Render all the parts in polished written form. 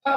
Good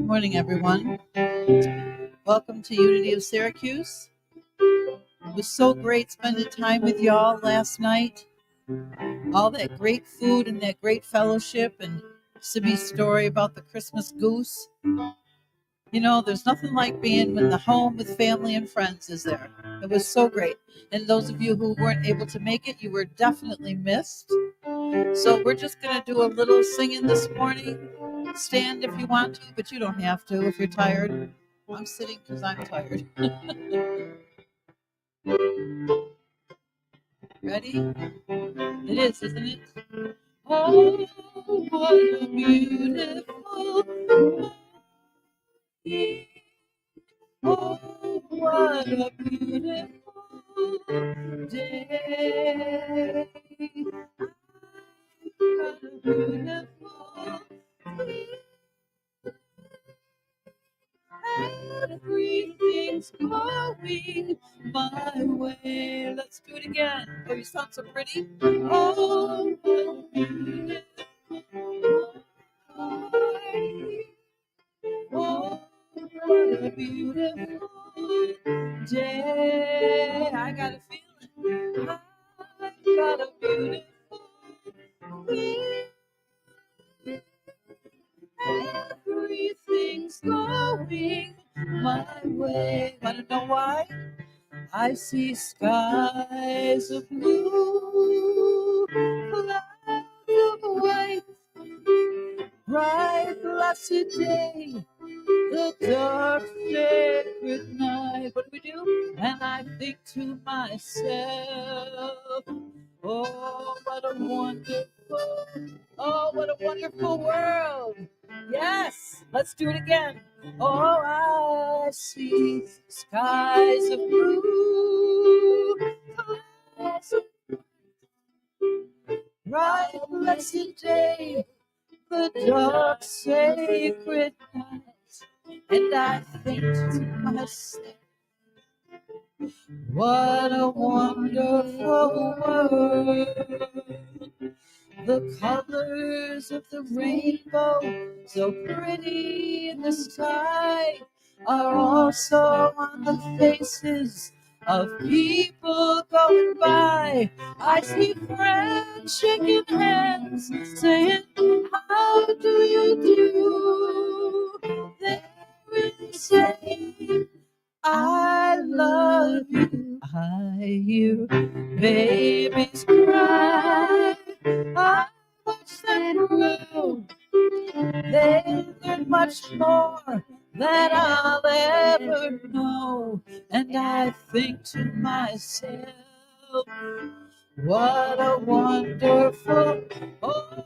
morning, everyone. Welcome to Unity of Syracuse. It was so great spending time with y'all last night. All that great food and that great fellowship, and Sibby's story about the Christmas goose. You know, there's nothing like being in the home with family and friends, is there? It was so great. And those of you who weren't able to make it, you were definitely missed. So we're just going to do a little singing this morning. Stand if you want to, but you don't have to if you're tired. I'm sitting because I'm tired. Ready? It is, isn't it? Oh, what a beautiful day. Oh, what a beautiful day. What a beautiful day. Everything's going my way. Let's do it again. Oh, you sound so pretty. Oh, what a beautiful day. Oh, what a beautiful day. I got a feeling. I've got a beautiful day. Everything's going my way. Wanna know why? I see skies of blue, clouds of white, bright blessed day, the dark sacred night. What do we do? And I think to myself, oh, what a wonderful world. Yes, let's do it again. Oh, I see skies of blue, clouds of bright blessed day, the dark sacred night, and I think to myself, what a wonderful world. The colors of the rainbow, so pretty in the sky, are also on the faces of people going by. I see friends shaking hands, saying, how do you do? They're saying, I love you. I hear babies cry. I watch them grow. They learn much more than I'll ever know. And I think to myself, what a wonderful, oh,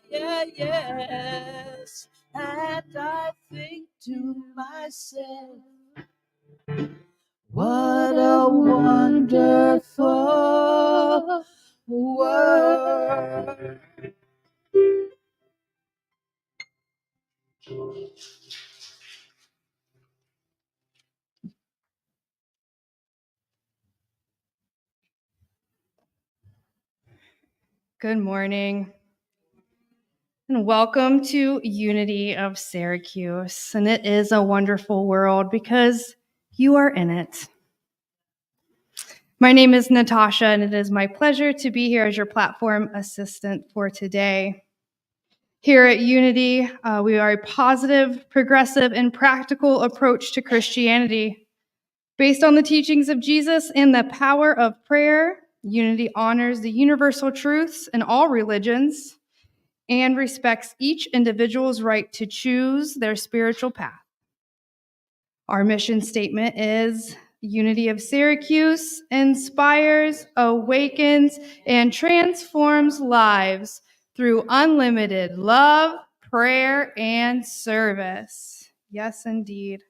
yes. And I think to myself, What a wonderful world. Good morning, and welcome to Unity of Syracuse. And it is a wonderful world because you are in it. My name is Natasha, and it is my pleasure to be here as your platform assistant for today. Here at Unity, we are a positive, progressive, and practical approach to Christianity. Based on the teachings of Jesus and the power of prayer, Unity honors the universal truths in all religions and respects each individual's right to choose their spiritual path. Our mission statement is Unity of Syracuse inspires, awakens, and transforms lives through unlimited love, prayer, and service. Yes, indeed.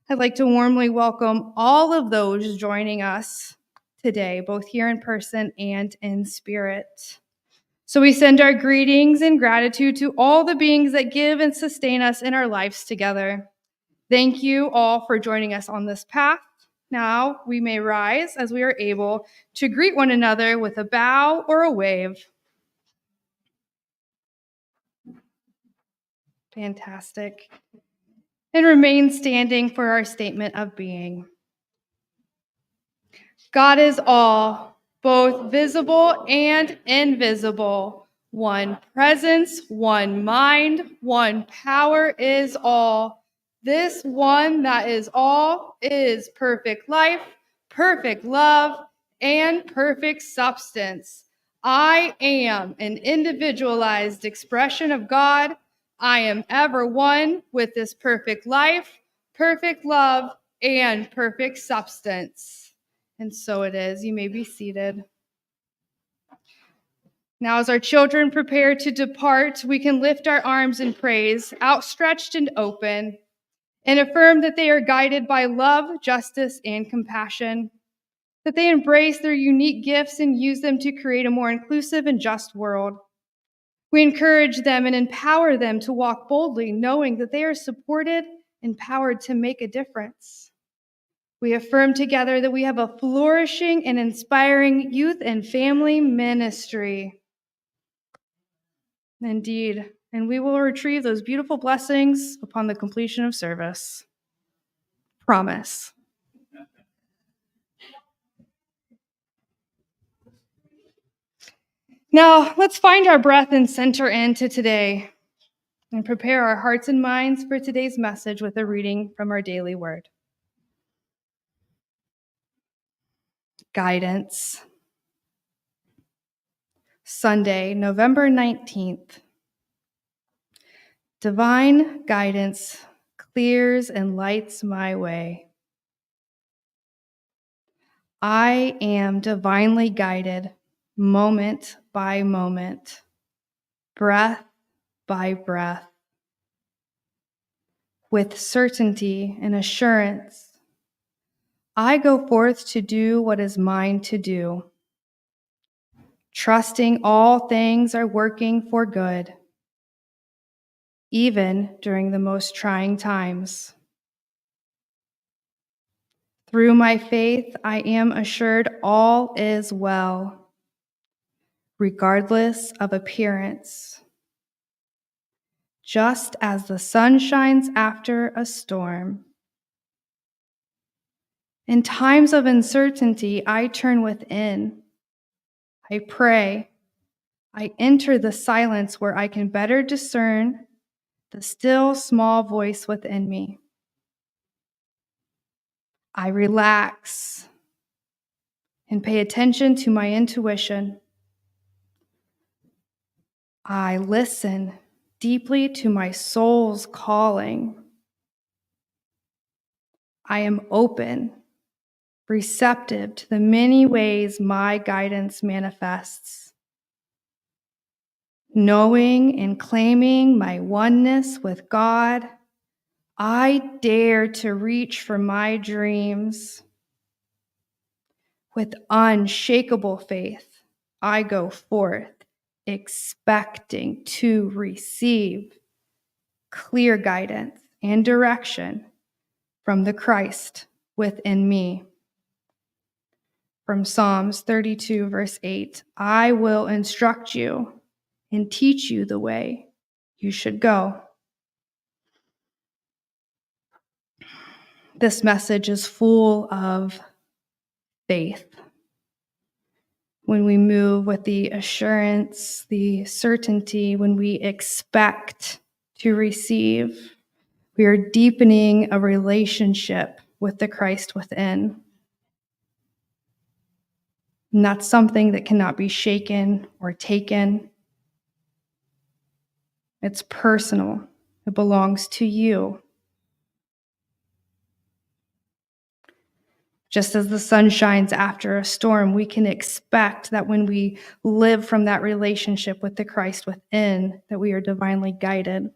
I'd like to warmly welcome all of those joining us today, both here in person and in spirit. So we send our greetings and gratitude to all the beings that give and sustain us in our lives together. Thank you all for joining us on this path. Now we may rise as we are able to greet one another with a bow or a wave. Fantastic. And remain standing for our statement of being. God is all, both visible and invisible. One presence, one mind, one power is all. This one that is all is perfect life, perfect love, and perfect substance. I am an individualized expression of God. I am ever one with this perfect life, perfect love, and perfect substance. And so it is. You may be seated. Now, as our children prepare to depart, we can lift our arms in praise, outstretched and open, and affirm that they are guided by love, justice, and compassion, that they embrace their unique gifts and use them to create a more inclusive and just world. We encourage them and empower them to walk boldly, knowing that they are supported, empowered to make a difference. We affirm together that we have a flourishing and inspiring youth and family ministry. Indeed, and we will retrieve those beautiful blessings upon the completion of service. Promise. Now, let's find our breath and center into today and prepare our hearts and minds for today's message with a reading from our daily word. Guidance. Sunday, November 19th. Divine guidance clears and lights my way. I am divinely guided moment by moment, breath by breath, with certainty and assurance. I go forth to do what is mine to do, trusting all things are working for good, even during the most trying times. Through my faith, I am assured all is well, regardless of appearance. Just as the sun shines after a storm. In times of uncertainty, I turn within. I pray. I enter the silence where I can better discern the still small voice within me. I relax and pay attention to my intuition. I listen deeply to my soul's calling. I am open, receptive to the many ways my guidance manifests. Knowing and claiming my oneness with God, I dare to reach for my dreams. With unshakable faith, I go forth, expecting to receive clear guidance and direction from the Christ within me. From Psalms 32, verse 8, I will instruct you and teach you the way you should go. This message is full of faith. When we move with the assurance, the certainty, when we expect to receive, we are deepening a relationship with the Christ within. And that's something that cannot be shaken or taken. It's personal. It belongs to you. Just as the sun shines after a storm, we can expect that when we live from that relationship with the Christ within, that we are divinely guided.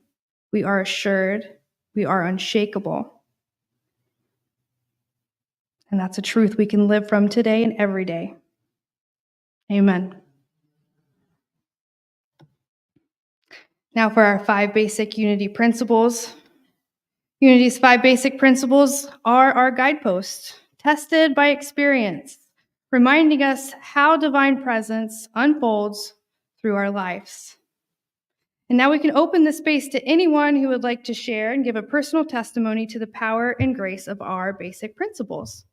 We are assured. We are unshakable. And that's a truth we can live from today and every day. Amen. Now for our 5 basic unity principles. Unity's 5 basic principles are our guideposts, tested by experience, reminding us how divine presence unfolds through our lives. And now we can open the space to anyone who would like to share and give a personal testimony to the power and grace of our basic principles.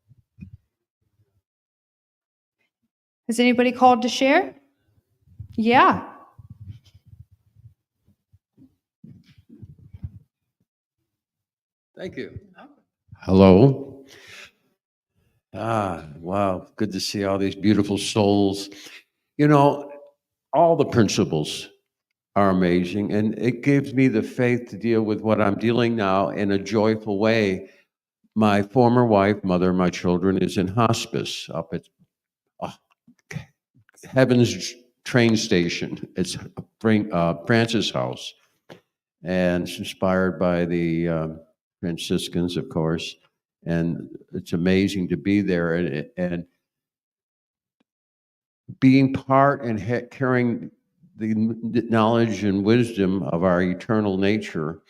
Is anybody called to share? Yeah. Thank you. Hello. Wow. Good to see all these beautiful souls. You know, all the principles are amazing, and it gives me the faith to deal with what I'm dealing now in a joyful way. My former wife, mother of my children, is in hospice up at uh, Heaven's train station. It's Francis House, and it's inspired by the Franciscans, of course. And it's amazing to be there and being part and carrying the knowledge and wisdom of our eternal nature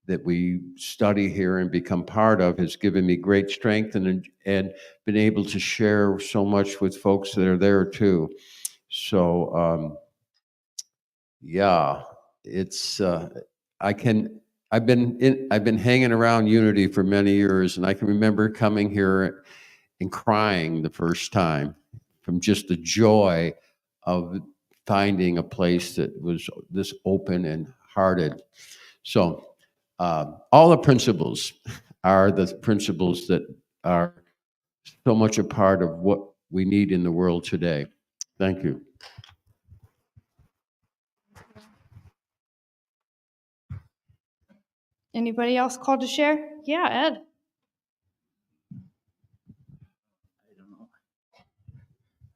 that we study here and become part of has given me great strength and been able to share so much with folks that are there too. So yeah, it's I've been hanging around Unity for many years, and I can remember coming here and crying the first time from just the joy of finding a place that was this open and hearted. So all the principles are the principles that are so much a part of what we need in the world today. Thank you. Anybody else called to share? Yeah, Ed.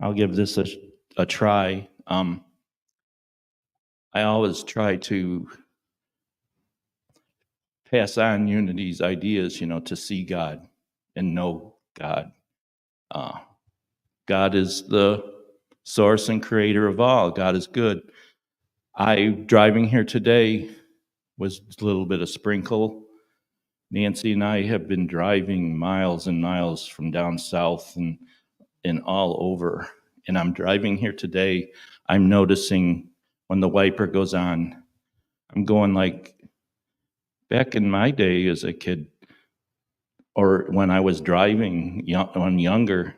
I'll give this a try. I always try to pass on Unity's ideas, to see God and know God. God is the source and creator of all. God is good. Driving here today was a little bit of sprinkle. Nancy and I have been driving miles and miles from down south and all over. And I'm driving here today. I'm noticing when the wiper goes on, I'm going like back in my day as a kid, or when I was driving when younger,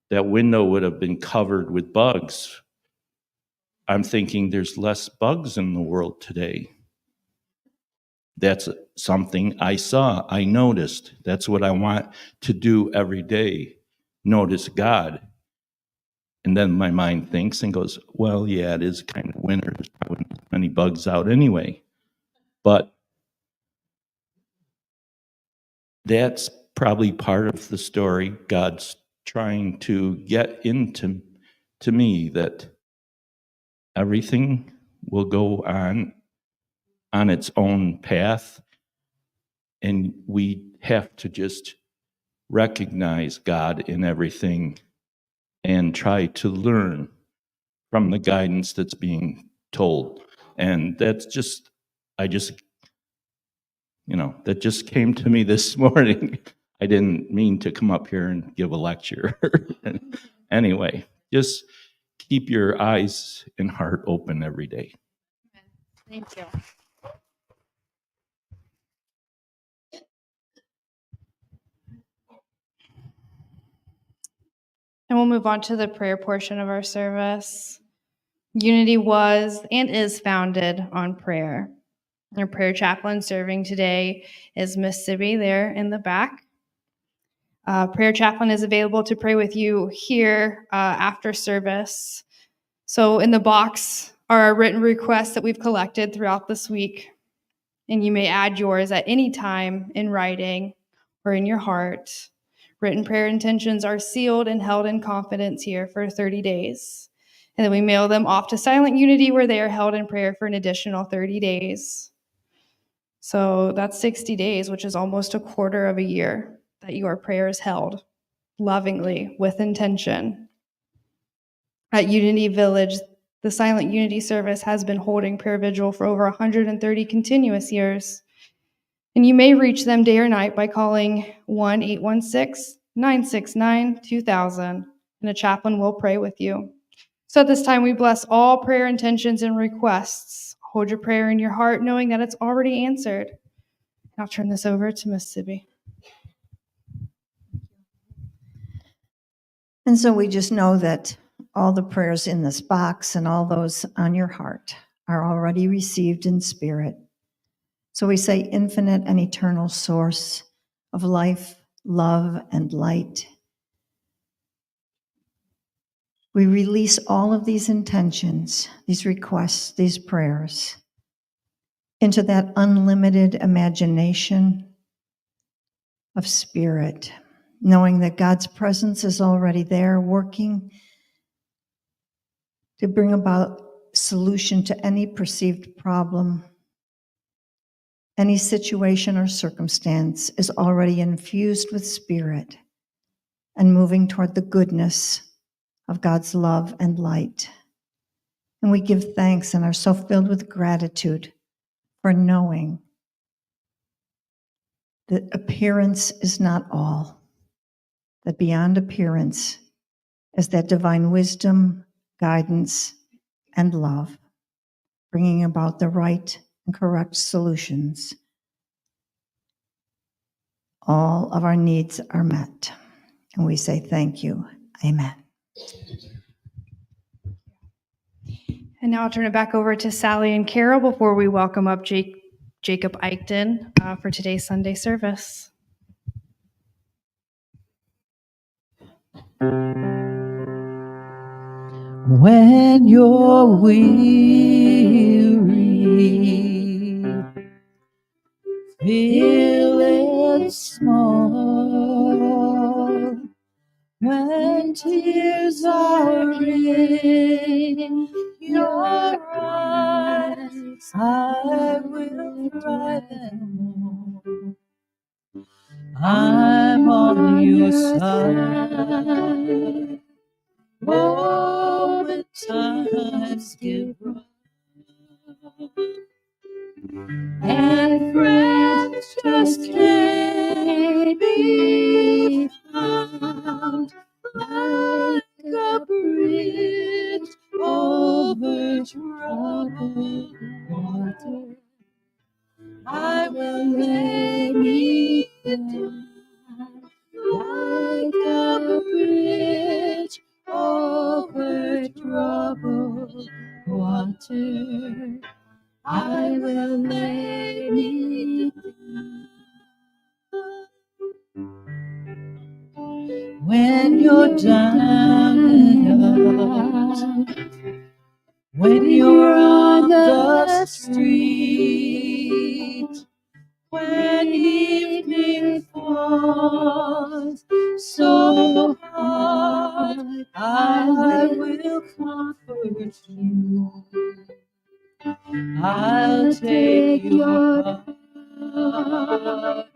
that window would have been covered with bugs. I'm thinking there's less bugs in the world today. That's something I saw, I noticed. That's what I want to do every day, notice God. And then my mind thinks and goes, well, yeah, it is kind of winter. There's probably not many bugs out anyway. But that's probably part of the story. God's trying to get into me that everything will go on its own path. And we have to just recognize God in everything and try to learn from the guidance that's being told. And that's just, that just came to me this morning. I didn't mean to come up here and give a lecture. Anyway, just keep your eyes and heart open every day. Thank you. And we'll move on to the prayer portion of our service. Unity was and is founded on prayer. Our prayer chaplain serving today is Miss Sibby there in the back. Prayer chaplain is available to pray with you here after service. So in the box are our written requests that we've collected throughout this week. And you may add yours at any time in writing or in your heart. Written prayer intentions are sealed and held in confidence here for 30 days. And then we mail them off to Silent Unity, where they are held in prayer for an additional 30 days. So that's 60 days, which is almost a quarter of a year that your prayer is held lovingly with intention. At Unity Village, the Silent Unity service has been holding prayer vigil for over 130 continuous years. And you may reach them day or night by calling 1-816-969-2000, and a chaplain will pray with you. So at this time, we bless all prayer intentions and requests. Hold your prayer in your heart, knowing that it's already answered. I'll turn this over to Miss Sibby. And so we just know that all the prayers in this box and all those on your heart are already received in spirit. So we say, infinite and eternal source of life, love, and light. We release all of these intentions, these requests, these prayers into that unlimited imagination of spirit, knowing that God's presence is already there, working to bring about solution to any perceived problem. Any situation or circumstance is already infused with spirit and moving toward the goodness of God's love and light. And we give thanks and are so filled with gratitude for knowing that appearance is not all, that beyond appearance is that divine wisdom, guidance, and love, bringing about the right and correct solutions. All of our needs are met. And we say thank you. Amen. And now I'll turn it back over to Sally and Carol before we welcome up Jacob EICHTEN for today's Sunday service. When you're weary, feel it small. When tears are in your eyes, I will dry them all. I'm on your side. Oh, when times get rough and friends just can't be found, like a bridge over troubled water, I will lay me down. Like a bridge over troubled water, I will lay me down. When you're down and out, when you're on the street, when evening falls so hard, I will comfort you. I'll take your part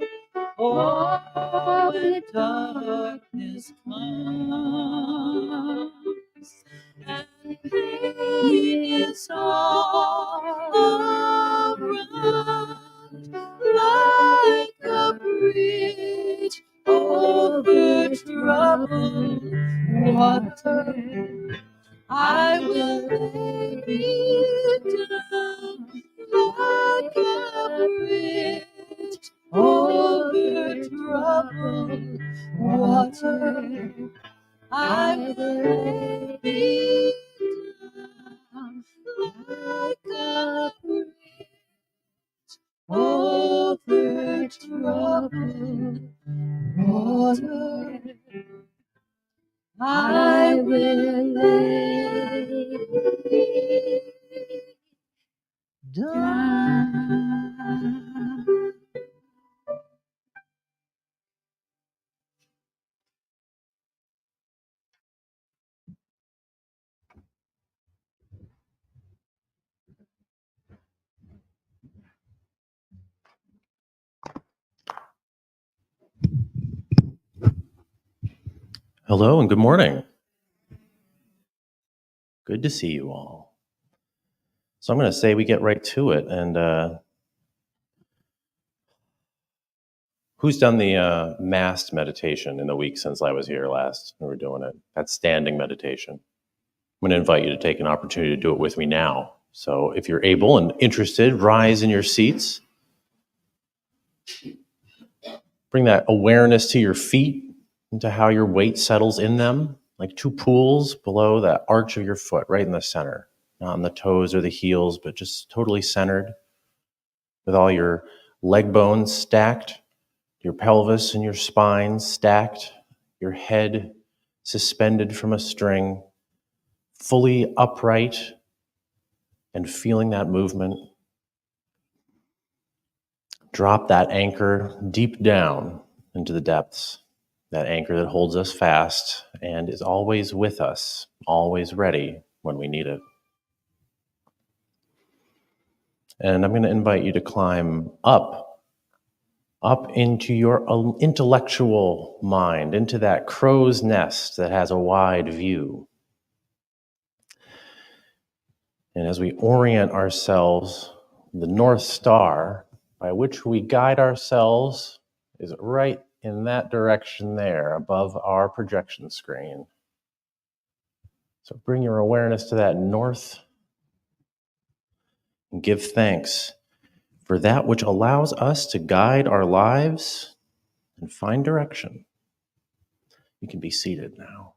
Oh, when darkness comes and pain is all around, like a bridge over troubled water, I will lay me down like a bridge over troubled water. I will lay me down like a bridge over troubled water. I will lay me down. Hello and good morning. Good to see you all. So I'm going to say we get right to it. And who's done the massed meditation in the week since I was here last? We were doing it. That's standing meditation. I'm going to invite you to take an opportunity to do it with me now. So if you're able and interested, rise in your seats. Bring that awareness to your feet, into how your weight settles in them, like two pools below that arch of your foot, right in the center. Not on the toes or the heels, but just totally centered, with all your leg bones stacked, your pelvis and your spine stacked, your head suspended from a string, fully upright and feeling that movement. Drop that anchor deep down into the depths, that anchor that holds us fast and is always with us, always ready when we need it. And I'm going to invite you to climb up into your intellectual mind, into that crow's nest that has a wide view. And as we orient ourselves, the North Star by which we guide ourselves is right in that direction there above our projection screen. So bring your awareness to that north and give thanks for that which allows us to guide our lives and find direction. You can be seated now.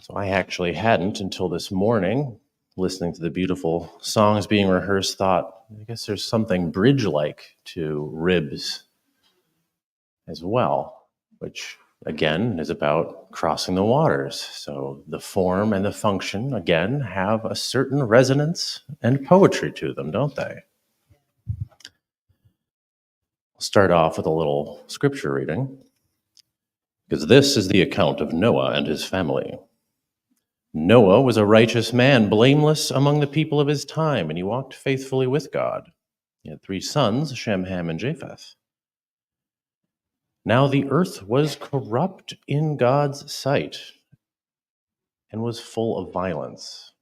So I actually hadn't until this morning, listening to the beautiful songs being rehearsed, thought, I guess there's something bridge-like to ribs as well, which again is about crossing the waters. So the form and the function, again, have a certain resonance and poetry to them, don't they? I'll start off with a little scripture reading, because this is the account of Noah and his family. Noah was a righteous man, blameless among the people of his time, and he walked faithfully with God. He had 3 sons, Shem, Ham, and Japheth. Now the earth was corrupt in God's sight and was full of violence.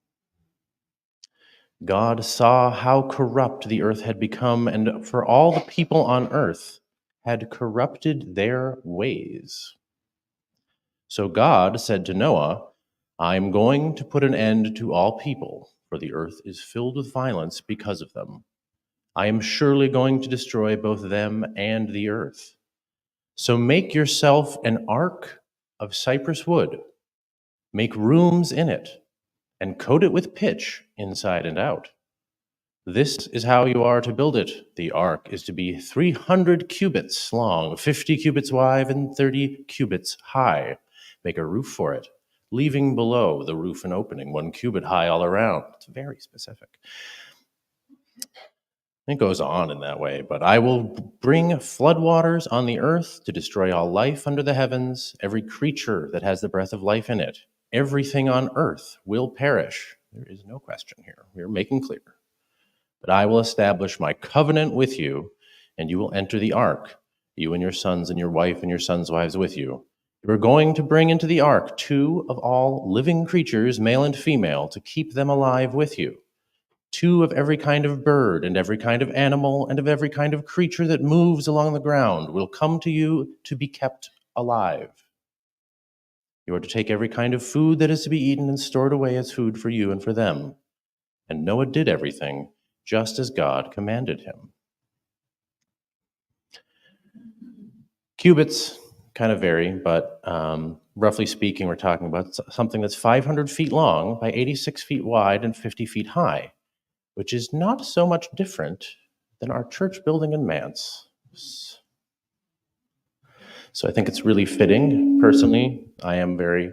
God saw how corrupt the earth had become, and for all the people on earth had corrupted their ways. So God said to Noah, I am going to put an end to all people, for the earth is filled with violence because of them. I am surely going to destroy both them and the earth. So make yourself an ark of cypress wood, make rooms in it, and coat it with pitch inside and out. This is how you are to build it. The ark is to be 300 cubits long, 50 cubits wide, and 30 cubits high. Make a roof for it, leaving below the roof an opening 1 cubit high all around. It's very specific. It goes on in that way, but I will bring floodwaters on the earth to destroy all life under the heavens, every creature that has the breath of life in it. Everything on earth will perish. There is no question here. We are making clear. But I will establish my covenant with you, and you will enter the ark, you and your sons and your wife and your sons' wives with you. You are going to bring into the ark 2 of all living creatures, male and female, to keep them alive with you. 2 of every kind of bird and every kind of animal and of every kind of creature that moves along the ground will come to you to be kept alive. You are to take every kind of food that is to be eaten and stored away as food for you and for them. And Noah did everything just as God commanded him. Cubits kind of vary, but roughly speaking, we're talking about something that's 500 feet long by 86 feet wide and 50 feet high, which is not so much different than our church building in Mance. So I think it's really fitting. Personally, I am very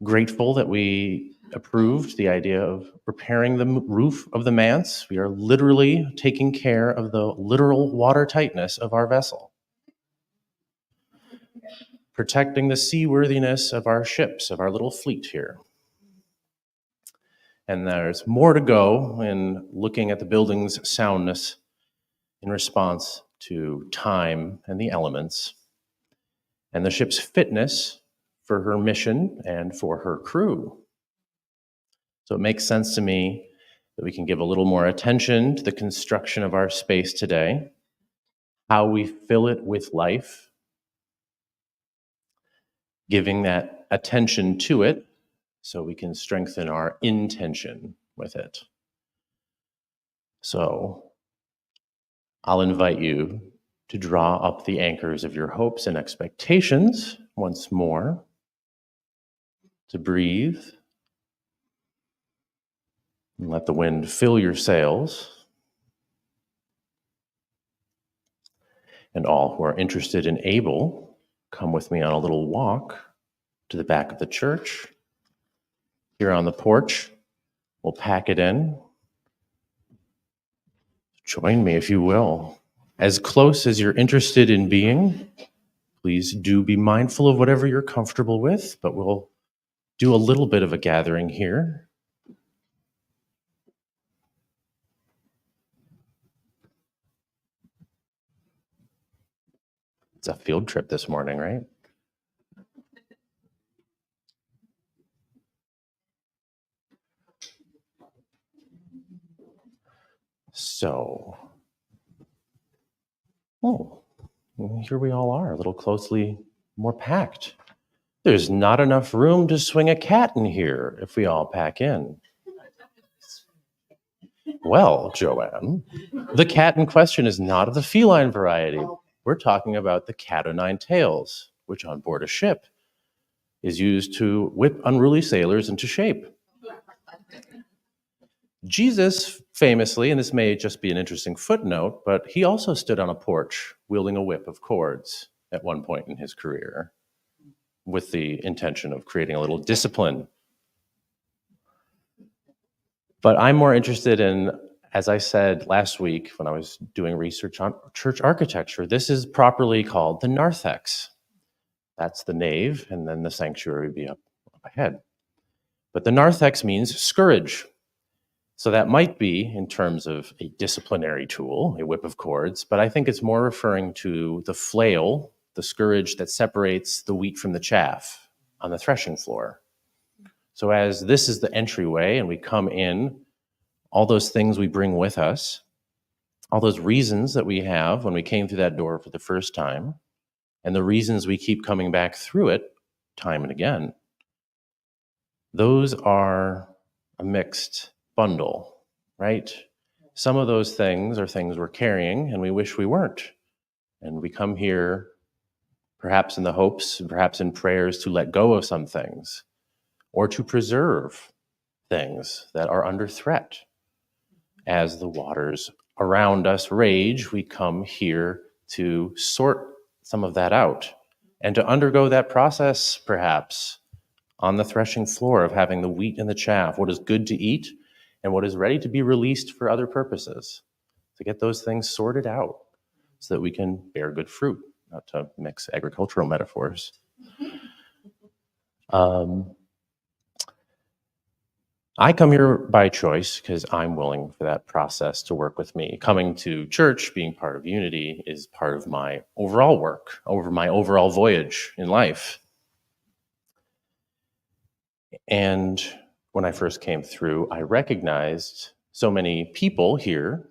grateful that we approved the idea of repairing the roof of the Mance. We are literally taking care of the literal water tightness of our vessel, protecting the seaworthiness of our ships, of our little fleet here. And there's more to go in looking at the building's soundness in response to time and the elements, and the ship's fitness for her mission and for her crew. So it makes sense to me that we can give a little more attention to the construction of our space today, how we fill it with life, giving that attention to it so we can strengthen our intention with it. So I'll invite you to draw up the anchors of your hopes and expectations once more, to breathe, and let the wind fill your sails. And all who are interested and able, come with me on a little walk to the back of the church. Here on the porch, we'll pack it in. Join me if you will. As close as you're interested in being, please do be mindful of whatever you're comfortable with, but we'll do a little bit of a gathering here. It's a field trip this morning, right? So, here we all are, a little closely more packed. There's not enough room to swing a cat in here if we all pack in. Well, Joanne, the cat in question is not of the feline variety. We're talking about the cat o' nine tails, which on board a ship is used to whip unruly sailors into shape. Jesus famously, and this may just be an interesting footnote, but he also stood on a porch wielding a whip of cords at one point in his career with the intention of creating a little discipline. But I'm more interested in, as I said last week when I was doing research on church architecture, this is properly called the narthex. That's the nave, and then the sanctuary would be up ahead. But the narthex means scourge. So that might be in terms of a disciplinary tool, a whip of cords, but I think it's more referring to the flail, the scourge that separates the wheat from the chaff on the threshing floor. So as this is the entryway and we come in, all those things we bring with us, all those reasons that we have when we came through that door for the first time, and the reasons we keep coming back through it time and again, those are a mixed bundle, right? Some of those things are things we're carrying and we wish we weren't. And we come here perhaps in the hopes, perhaps in prayers to let go of some things or to preserve things that are under threat. As the waters around us rage, we come here to sort some of that out and to undergo that process, perhaps, on the threshing floor of having the wheat and the chaff, what is good to eat and what is ready to be released for other purposes, to get those things sorted out so that we can bear good fruit, not to mix agricultural metaphors. I come here by choice because I'm willing for that process to work with me. Coming to church, being part of Unity, is part of my overall work, over my overall voyage in life. And when I first came through, I recognized so many people here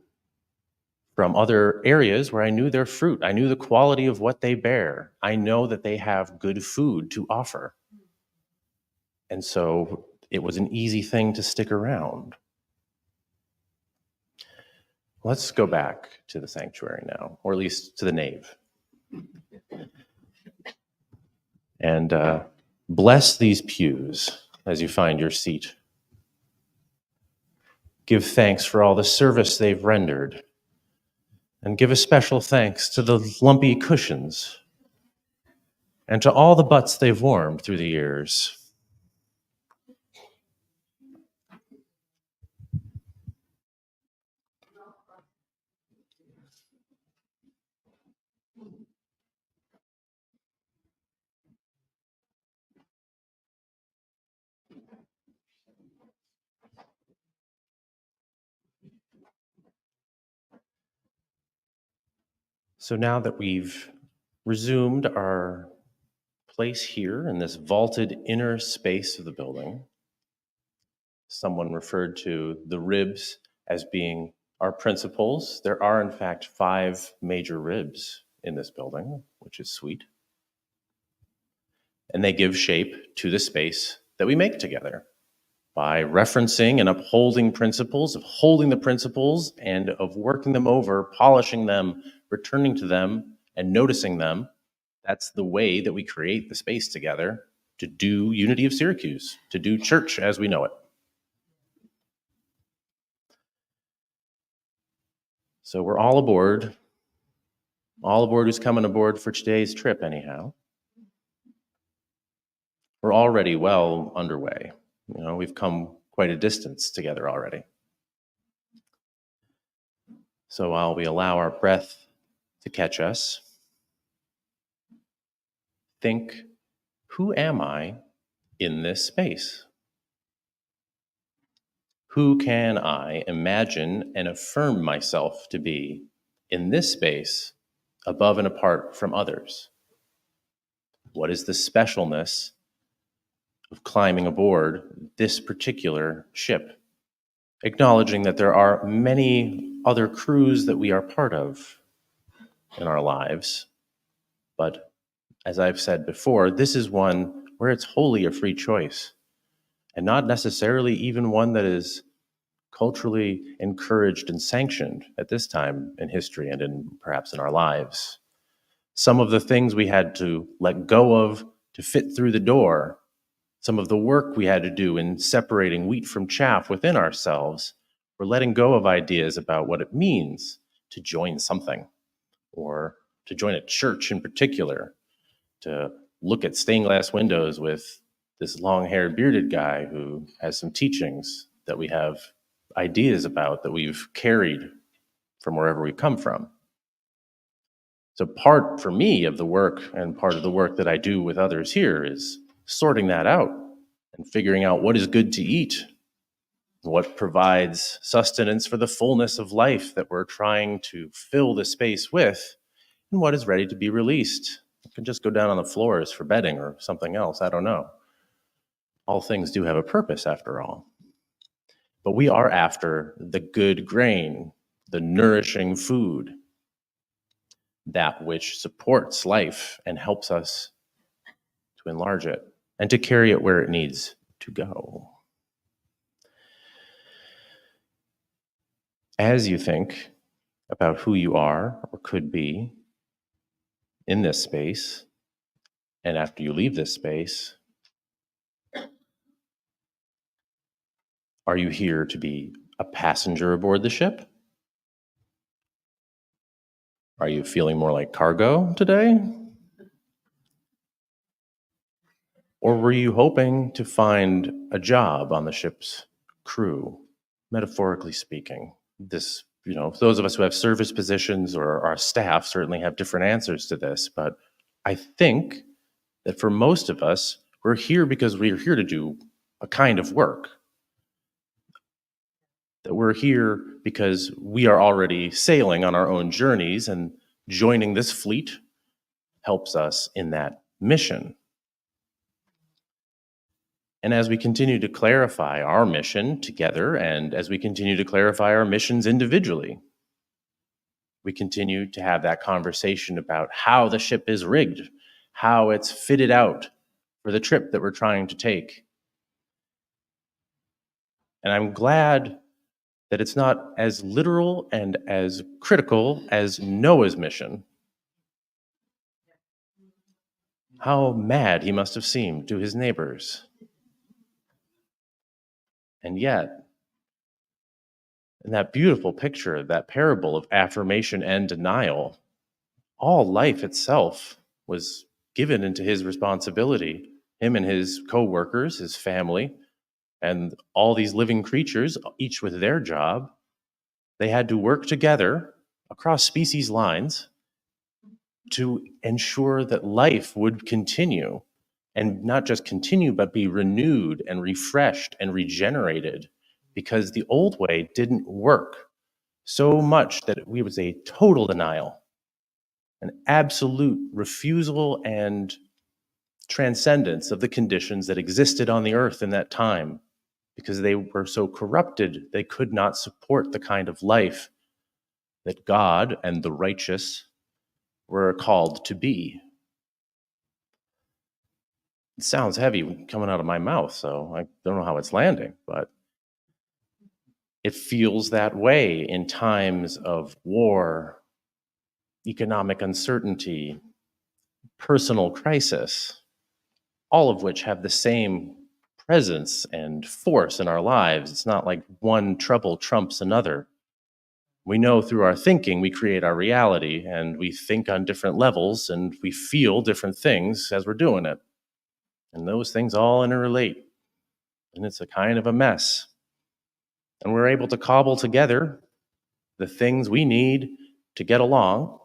from other areas where I knew their fruit. I knew the quality of what they bear. I know that they have good food to offer. And so it was an easy thing to stick around. Let's go back to the sanctuary now, or at least to the nave. And bless these pews as you find your seat. Give thanks for all the service they've rendered. And give a special thanks to the lumpy cushions and to all the butts they've warmed through the years. So now that we've resumed our place here in this vaulted inner space of the building, someone referred to the ribs as being our principles. There are, in fact, 5 major ribs in this building, which is sweet. And they give shape to the space that we make together by referencing and upholding principles, of holding the principles and of working them over, polishing them, returning to them, and noticing them. That's the way that we create the space together to do Unity of Syracuse, to do church as we know it. So we're all aboard who's coming aboard for today's trip anyhow. We're already well underway. You know, we've come quite a distance together already. So while we allow our breath to catch us, think, who am I in this space? Who can I imagine and affirm myself to be in this space, above and apart from others? What is the specialness of climbing aboard this particular ship? Acknowledging that there are many other crews that we are part of in our lives, but as I've said before, this is one where it's wholly a free choice, and not necessarily even one that is culturally encouraged and sanctioned at this time in history and perhaps in our lives. Some of the things we had to let go of to fit through the door, some of the work we had to do in separating wheat from chaff within ourselves, we're letting go of ideas about what it means to join something, or to join a church in particular, to look at stained glass windows with this long-haired bearded guy who has some teachings that we have ideas about, that we've carried from wherever we've come from. So part, for me, of the work, and part of the work that I do with others here, is sorting that out and figuring out what is good to eat, what provides sustenance for the fullness of life that we're trying to fill the space with, and what is ready to be released. It can just go down on the floors for bedding or something else, I don't know. All things do have a purpose, after all. But we are after the good grain, the nourishing food, that which supports life and helps us to enlarge it and to carry it where it needs to go. As you think about who you are or could be in this space, and after you leave this space, are you here to be a passenger aboard the ship? Are you feeling more like cargo today? Or were you hoping to find a job on the ship's crew, metaphorically speaking? This, those of us who have service positions or our staff certainly have different answers to this, but I think that for most of us, we're here because we're here to do a kind of work. that we're here because we are already sailing on our own journeys, and joining this fleet helps us in that mission. And as we continue to clarify our mission together, and as we continue to clarify our missions individually, we continue to have that conversation about how the ship is rigged, how it's fitted out for the trip that we're trying to take. And I'm glad that it's not as literal and as critical as Noah's mission. How mad he must have seemed to his neighbors. And yet, in that beautiful picture, that parable of affirmation and denial, all life itself was given into his responsibility. Him and his co-workers, his family, and all these living creatures, each with their job, they had to work together across species lines to ensure that life would continue, and not just continue, but be renewed and refreshed and regenerated, because the old way didn't work so much that it was a total denial, an absolute refusal and transcendence of the conditions that existed on the earth in that time, because they were so corrupted they could not support the kind of life that God and the righteous were called to be. It sounds heavy coming out of my mouth, so I don't know how it's landing, but it feels that way in times of war, economic uncertainty, personal crisis, all of which have the same presence and force in our lives. It's not like one trouble trumps another. We know through our thinking we create our reality, and we think on different levels, and we feel different things as we're doing it. And those things all interrelate, and it's a kind of a mess. And we're able to cobble together the things we need to get along,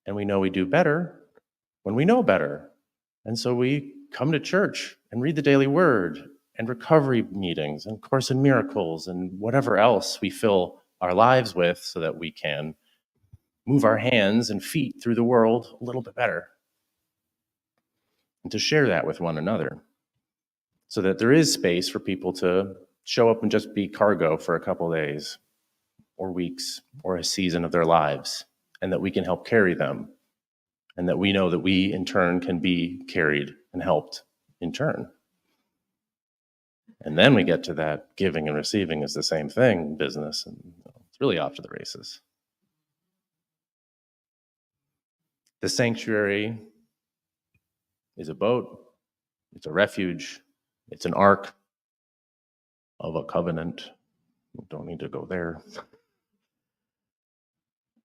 and we know we do better when we know better. And so we come to church and read the daily word and recovery meetings and Course in Miracles and whatever else we fill our lives with, so that we can move our hands and feet through the world a little bit better, and to share that with one another, so that there is space for people to show up and just be cargo for a couple days or weeks or a season of their lives, and that we can help carry them, and that we know that we in turn can be carried and helped in turn. And then we get to that giving and receiving is the same thing business, and it's really off to the races. The sanctuary is a boat, it's a refuge, it's an ark of a covenant. We don't need to go there.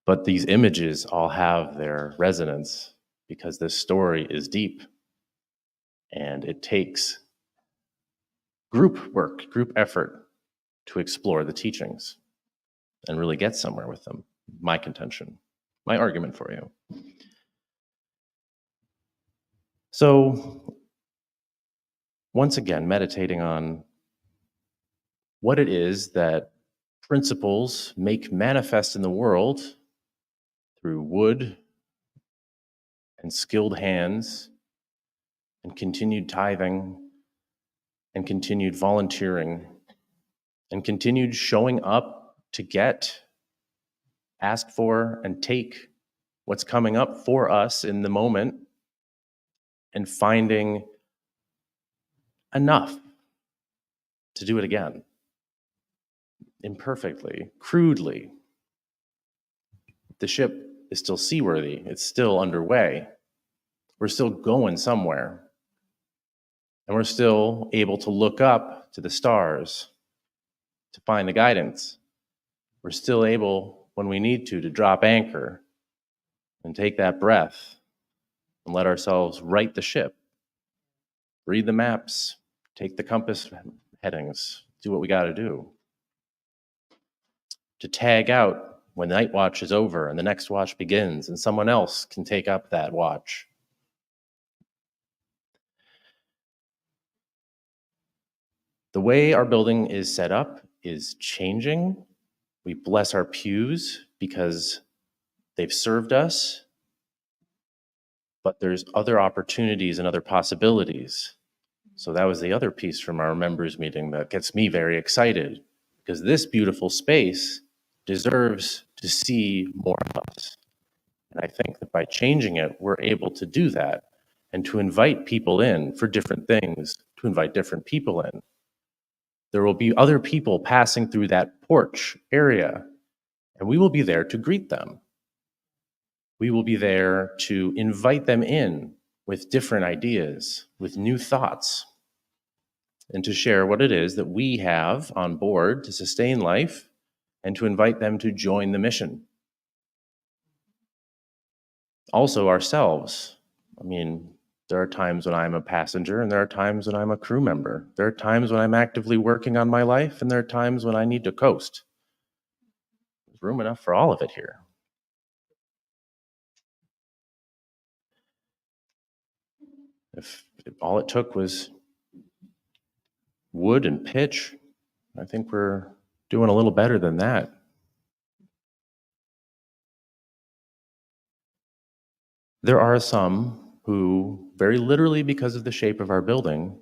But these images all have their resonance, because this story is deep, and it takes group work, group effort to explore the teachings and really get somewhere with them. My contention, my argument for you. So, once again, meditating on what it is that principles make manifest in the world through wood and skilled hands and continued tithing and continued volunteering and continued showing up to get, ask for, and take what's coming up for us in the moment, and finding enough to do it again, imperfectly, crudely. The ship is still seaworthy. It's still underway. We're still going somewhere. And we're still able to look up to the stars to find the guidance. We're still able, when we need to drop anchor and take that breath and let ourselves right the ship, read the maps, take the compass headings, do what we got to do. To tag out when night watch is over and the next watch begins, and someone else can take up that watch. The way our building is set up is changing. We bless our pews because they've served us, but there's other opportunities and other possibilities. So that was the other piece from our members meeting that gets me very excited, because this beautiful space deserves to see more of us. And I think that by changing it, we're able to do that and to invite people in for different things, to invite different people in. There will be other people passing through that porch area, and we will be there to greet them. We will be there to invite them in with different ideas, with new thoughts, and to share what it is that we have on board to sustain life and to invite them to join the mission. Also ourselves. I mean, there are times when I'm a passenger and there are times when I'm a crew member. There are times when I'm actively working on my life and there are times when I need to coast. There's room enough for all of it here. If all it took was wood and pitch, I think we're doing a little better than that. There are some who, very literally because of the shape of our building,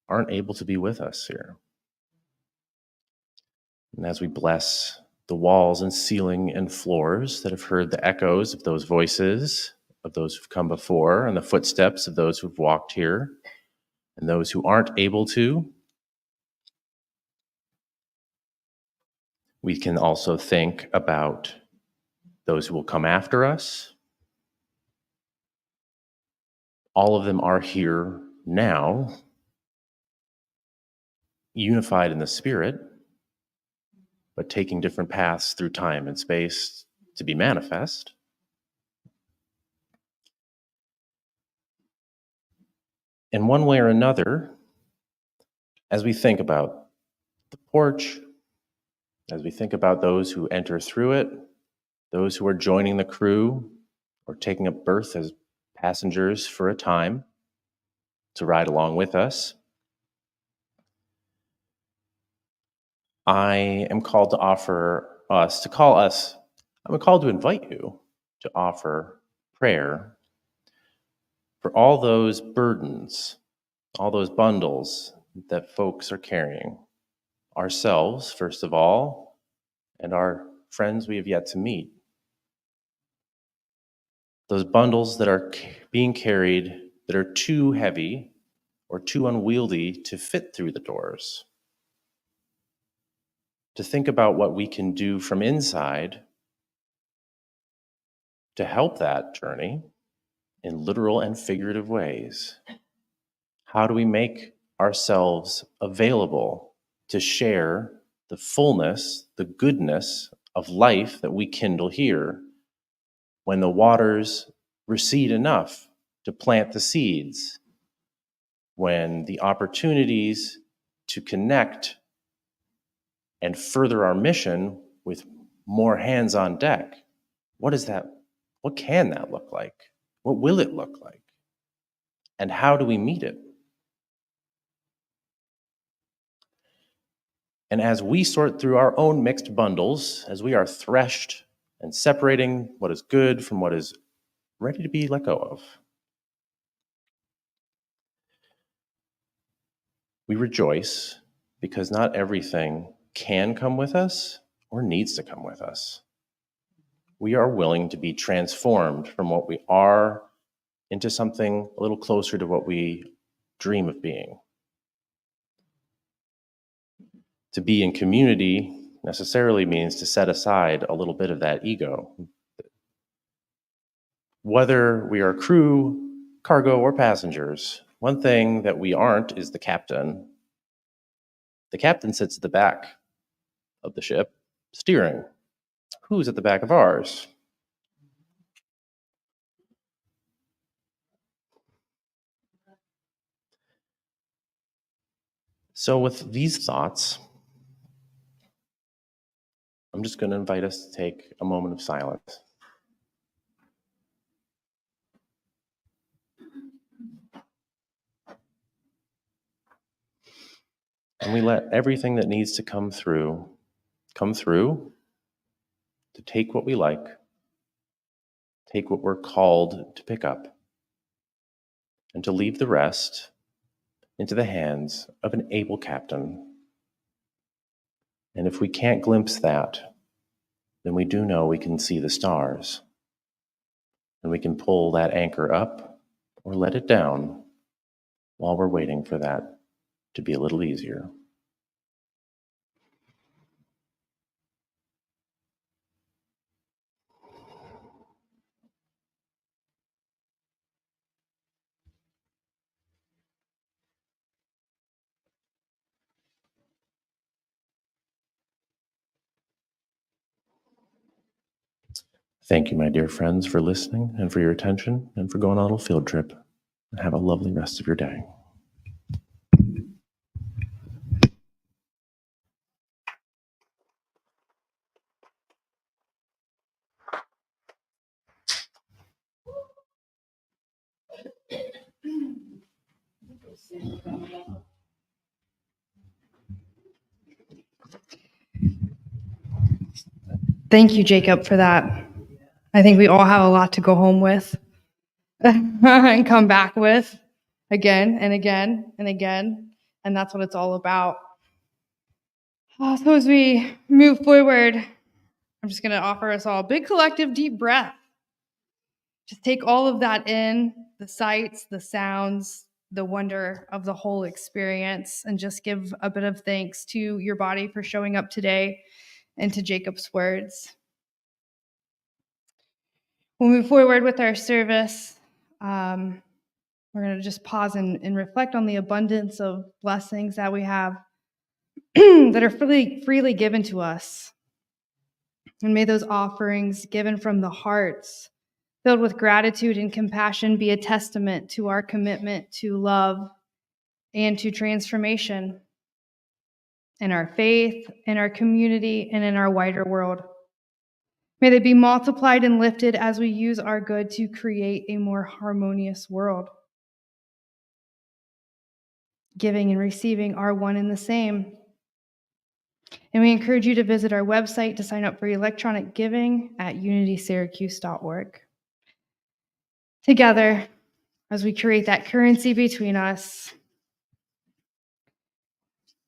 aren't able to be with us here. And as we bless the walls and ceiling and floors that have heard the echoes of those voices, of those who've come before, and the footsteps of those who've walked here, and those who aren't able to, we can also think about those who will come after us. All of them are here now, unified in the Spirit, but taking different paths through time and space to be manifest. In one way or another, as we think about the porch, as we think about those who enter through it, those who are joining the crew or taking up berth as passengers for a time to ride along with us, I am called to I'm called to invite you to offer prayer for all those burdens, all those bundles that folks are carrying. Ourselves, first of all, and our friends we have yet to meet. Those bundles that are being carried that are too heavy or too unwieldy to fit through the doors. To think about what we can do from inside to help that journey in literal and figurative ways. How do we make ourselves available to share the fullness, the goodness of life that we kindle here when the waters recede enough to plant the seeds, when the opportunities to connect and further our mission with more hands on deck? What can that look like? What will it look like? And how do we meet it? And as we sort through our own mixed bundles, as we are threshed and separating what is good from what is ready to be let go of, we rejoice because not everything can come with us or needs to come with us. We are willing to be transformed from what we are into something a little closer to what we dream of being. To be in community necessarily means to set aside a little bit of that ego. Whether we are crew, cargo, or passengers, one thing that we aren't is the captain. The captain sits at the back of the ship, steering. Who's at the back of ours? So with these thoughts, I'm just going to invite us to take a moment of silence. And we let everything that needs to come through, to take what we like, take what we're called to pick up, and to leave the rest into the hands of an able captain. And if we can't glimpse that, then we do know we can see the stars. And we can pull that anchor up or let it down while we're waiting for that to be a little easier. Thank you, my dear friends, for listening and for your attention and for going on a little field trip. And have a lovely rest of your day. Thank you, Jacob, for that. I think we all have a lot to go home with and come back with again and again and again. And that's what it's all about. So as we move forward, I'm just going to offer us all a big collective deep breath. Just take all of that in, the sights, the sounds, the wonder of the whole experience, and just give a bit of thanks to your body for showing up today and to Jacob's words. We'll move forward with our service. We're going to just pause and reflect on the abundance of blessings that we have that are freely given to us. And may those offerings given from the hearts, filled with gratitude and compassion, be a testament to our commitment to love and to transformation in our faith, in our community, and in our wider world. May they be multiplied and lifted as we use our good to create a more harmonious world. Giving and receiving are one and the same. And we encourage you to visit our website to sign up for electronic giving at unitysyracuse.org. Together, as we create that currency between us,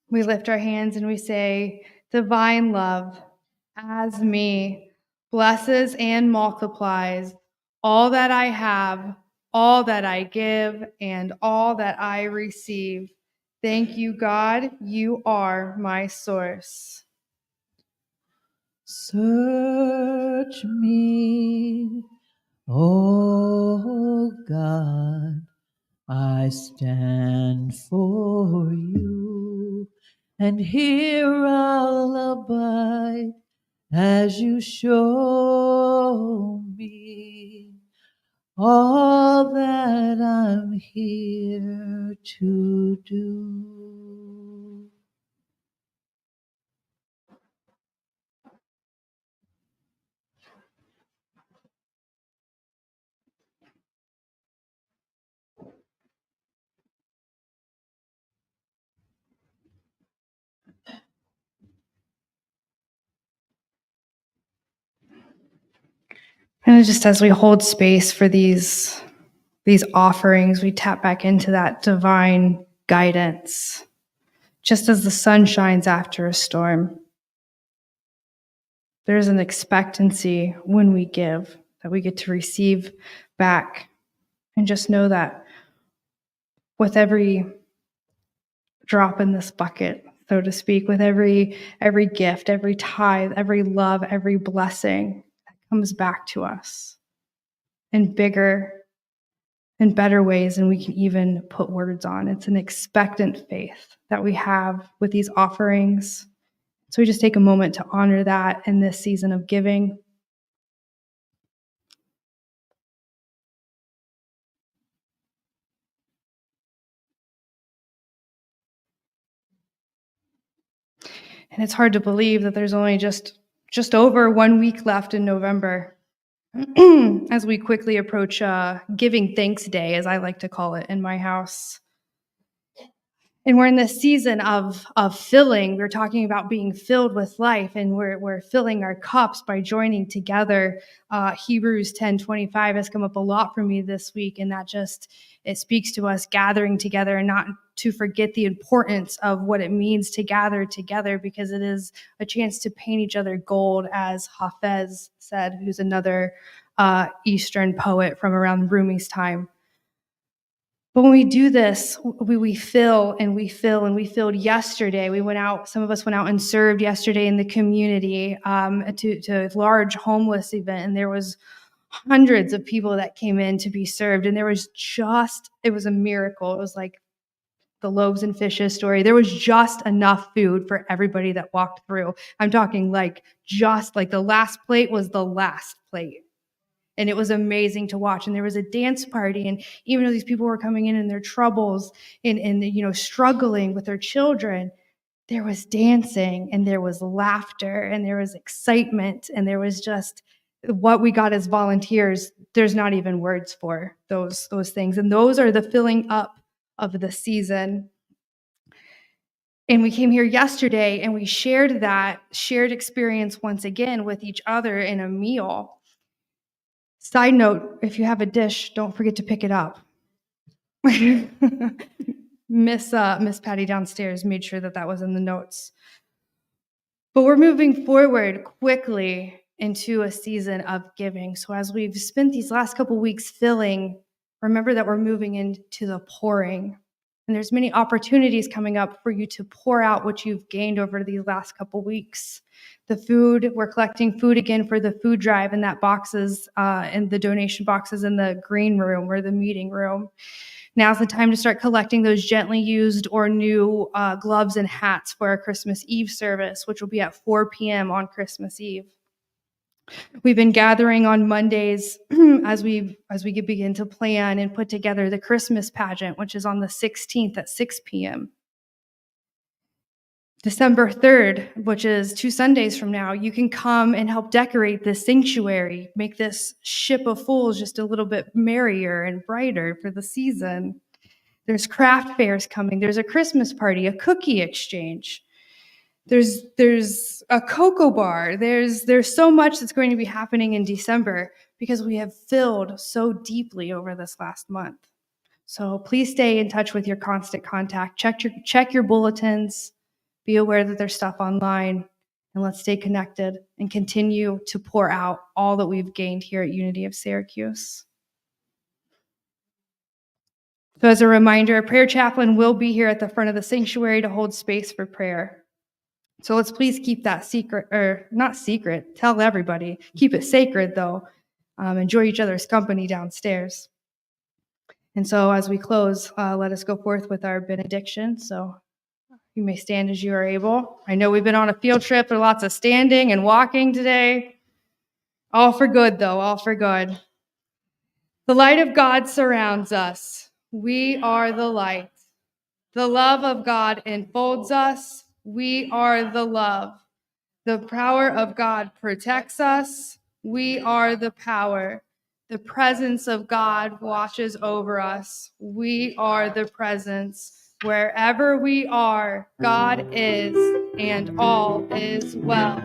we lift our hands and we say, divine love, as me, blesses and multiplies all that I have, all that I give, and all that I receive. Thank you, God. You are my source. Search me, oh God, I stand for you, and here I'll abide as you show me all that I'm here to do. And just as we hold space for these offerings, we tap back into that divine guidance, just as the sun shines after a storm. There's an expectancy when we give that we get to receive back. And just know that with every drop in this bucket, so to speak, with every gift, every tithe, every love, every blessing that comes back to us in bigger and better ways than we can even put words on. It's an expectant faith that we have with these offerings. So we just take a moment to honor that in this season of giving. And it's hard to believe that there's only just over 1 week left in November as we quickly approach Giving Thanks Day, as I like to call it in my house. And we're in this season of filling. We're talking about being filled with life, and we're filling our cups by joining together. Hebrews 10:25 has come up a lot for me this week, and that just, it speaks to us gathering together and not to forget the importance of what it means to gather together, because it is a chance to paint each other gold, as Hafez said, who's another Eastern poet from around Rumi's time. But when we do this, we fill and we fill and we filled yesterday. We went out, some of us went out and served yesterday in the community to a large homeless event. And there was hundreds of people that came in to be served. And there was just, it was a miracle. It was like the loaves and fishes story. There was just enough food for everybody that walked through. I'm talking like just like the last plate was the last plate. And it was amazing to watch. And there was a dance party. And even though these people were coming in their troubles and struggling with their children, there was dancing and there was laughter and there was excitement. And there was just what we got as volunteers. There's not even words for those things. And those are the filling up of the season. And we came here yesterday and we shared that shared experience once again with each other in a meal. Side note, if you have a dish, don't forget to pick it up. Miss Patty downstairs made sure that was in the notes. But we're moving forward quickly into a season of giving. So as we've spent these last couple weeks filling, remember that we're moving into the pouring. And there's many opportunities coming up for you to pour out what you've gained over these last couple weeks. The food, we're collecting food again for the food drive, and that boxes and the donation boxes in the green room or the meeting room. Now's the time to start collecting those gently used or new gloves and hats for our Christmas Eve service, which will be at 4 p.m. on Christmas Eve. We've been gathering on Mondays as we begin to plan and put together the Christmas pageant, which is on the 16th at 6 p.m. December 3rd, which is 2 Sundays from now, you can come and help decorate this sanctuary, make this ship of fools just a little bit merrier and brighter for the season. There's craft fairs coming. There's a Christmas party, a cookie exchange. There's a cocoa bar. There's so much that's going to be happening in December because we have filled so deeply over this last month. So please stay in touch with your constant contact. Check your bulletins. Be aware that there's stuff online, and let's stay connected and continue to pour out all that we've gained here at Unity of Syracuse. So as a reminder, a prayer chaplain will be here at the front of the sanctuary to hold space for prayer. So let's please keep that secret, or not secret, tell everybody. Keep it sacred, though. Enjoy each other's company downstairs. And so as we close, let us go forth with our benediction. So you may stand as you are able. I know we've been on a field trip. There are lots of standing and walking today. All for good, though, all for good. The light of God surrounds us. We are the light. The love of God enfolds us. We are the love. The power of God protects us. We are the power. The presence of God watches over us. We are the presence. Wherever we are, God is, and all is well.